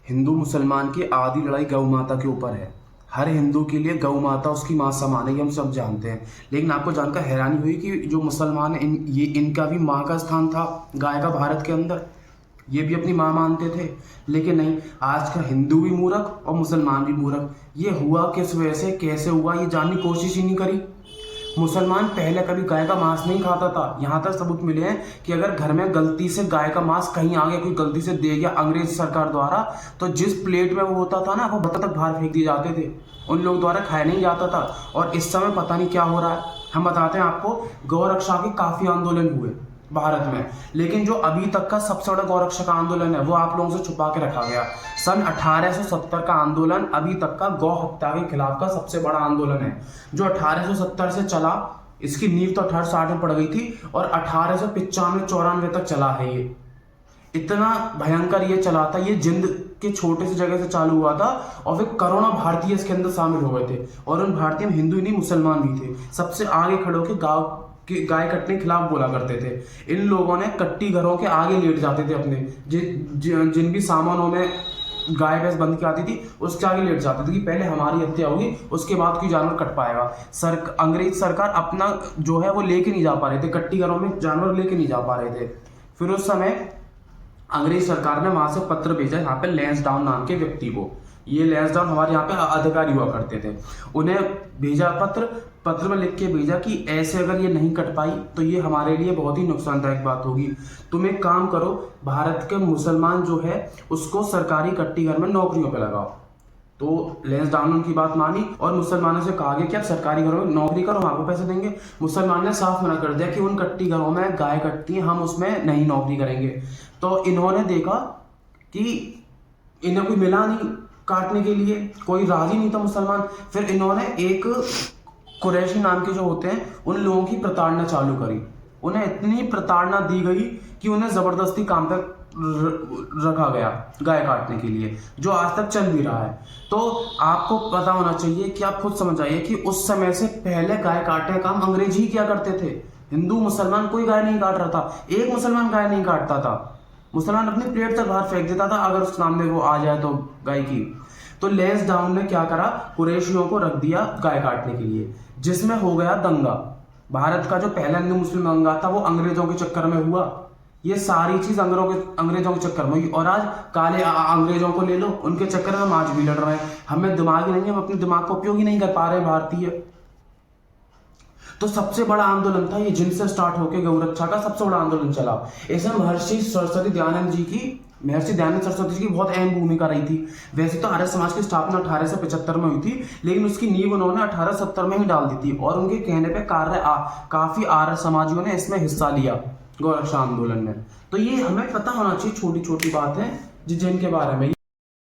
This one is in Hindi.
हिंदू मुसलमान की आधी लड़ाई गौ माता के ऊपर है। हर हिंदू के लिए गौ माता उसकी माँ समान है, ये हम सब जानते हैं। लेकिन आपको जानकर हैरानी हुई कि जो मुसलमान हैं इनका भी माँ का स्थान था गाय का भारत के अंदर। ये भी अपनी माँ मानते थे। लेकिन नहीं, आज का हिंदू भी मूर्ख और मुसलमान भी मूर्ख। ये हुआ किस वजह से, कैसे हुआ, ये जानने की कोशिश ही नहीं करी। मुसलमान पहले कभी गाय का मांस नहीं खाता था। यहाँ तक सबूत मिले हैं कि अगर घर में गलती से गाय का मांस कहीं आगे कोई गलती से दे गया अंग्रेज सरकार द्वारा, तो जिस प्लेट में वो होता था ना, वो बर्तन तक बाहर फेंक दिए जाते थे। उन लोगों द्वारा खाया नहीं जाता था। और इस समय पता नहीं क्या हो रहा है। हम बताते हैं आपको, गौ रक्षा के काफी आंदोलन हुए भारत में, लेकिन जो अभी तक का सबसे बड़ा गौ रक्षा का आंदोलन है वो आप लोगों से छुपा के रखा गया। सन 1870 का आंदोलन अभी तक का गौ हत्या के खिलाफ का सबसे बड़ा आंदोलन है, जो 1870 से चला। इसकी नींव तो 1860 में पड़ गई थी और 1895-94 तक चला है। ये इतना भयंकर ये चला था। ये जिंद के छोटे से जगह से चालू हुआ था और फिर करोड़ों भारतीय इसके अंदर शामिल हो गए थे। और उन भारतीय में हिंदू ही नहीं, मुसलमान भी थे। सबसे आगे खड़े होकर गाय कटने के खिलाफ बोला करते थे। इन लोगों ने कट्टी घरों के आगे लेट जाते थे अपने, जिन भी सामानों में गाय भैंस बंद की आती थी उसके आगे लेट जाते थे कि पहले हमारी हत्या होगी, उसके बाद कोई जानवर कट पाएगा। अंग्रेज सरकार अपना जो है वो लेके नहीं जा पा रहे थे, कट्टी घरों में जानवर लेके नहीं जा पा रहे थे। फिर उस समय अंग्रेज सरकार ने वहां से पत्र भेजा यहाँ पे लैंसडाउन नाम के व्यक्ति को। ये लैंसडाउन हमारे यहाँ पे अधिकारी हुआ करते थे। उन्हें भेजा पत्र में लिख के भेजा कि ऐसे अगर ये नहीं कट पाई तो ये हमारे लिए बहुत ही नुकसानदायक बात होगी। तुम एक काम करो, भारत के मुसलमान जो है उसको सरकारी कट्टी घर में नौकरियों पे लगाओ। तो लैंसडाउन उनकी बात मानी और मुसलमानों से कहा गया कि आप सरकारी घरों में नौकरी करो, हम आपको पैसे देंगे। मुसलमान ने साफ मना कर दिया कि उन कट्टी घरों में गाय कटती है, हम उसमें नहीं नौकरी करेंगे। तो इन्होंने देखा कि इन्हें कोई मिला नहीं काटने के लिए, कोई राजी नहीं था मुसलमान। फिर इन्होंने एक कुरैशी नाम के जो होते हैं उन लोगों की प्रताड़ना चालू करी। उन्हें इतनी प्रताड़ना दी गई कि उन्हें जबरदस्ती काम पर रखा गया गाय काटने के लिए, जो आज तक चल भी रहा है। तो आपको पता होना चाहिए कि आप खुद समझ आइए कि उस समय से पहले गाय काटने का काम अंग्रेज ही किया करते थे। हिंदू मुसलमान कोई गाय नहीं काट रहा था। एक मुसलमान गाय नहीं काटता था। मुसलमान अपनी प्लेट तक बाहर फेंक देता था अगर उसके सामने वो आ जाए तो गाय की। तो लैंसडाउन ने क्या करा, कुरैशियों को रख दिया गाय काटने के लिए, जिसमें हो गया दंगा। भारत का जो पहला हिंदू मुस्लिम दंगा था वो अंग्रेजों के चक्कर में हुआ। ये सारी चीज अंग्रेजों के चक्कर में हुई। और आज काले अंग्रेजों को ले लो, उनके चक्कर में हम आज भी लड़ रहे हैं। हमें दिमाग ही नहीं है, हम अपने दिमाग का उपयोग ही नहीं कर पा रहे भारतीय। तो सबसे बड़ा आंदोलन था ये, जिनसे स्टार्ट होकर गौ रक्षा का सबसे बड़ा आंदोलन चला। इसमें महर्षि दयानंद सरस्वती जी की बहुत अहम भूमिका रही थी। वैसे तो आर्य समाज की स्थापना 1875 में हुई थी, लेकिन उसकी नींव उन्होंने 1870 में ही डाल दी थी। और उनके कहने पे काफी आर्य समाजियों ने इसमें हिस्सा लिया गौ रक्षा आंदोलन में। तो ये हमें पता होना चाहिए, छोटी छोटी बात है जिनके बारे में।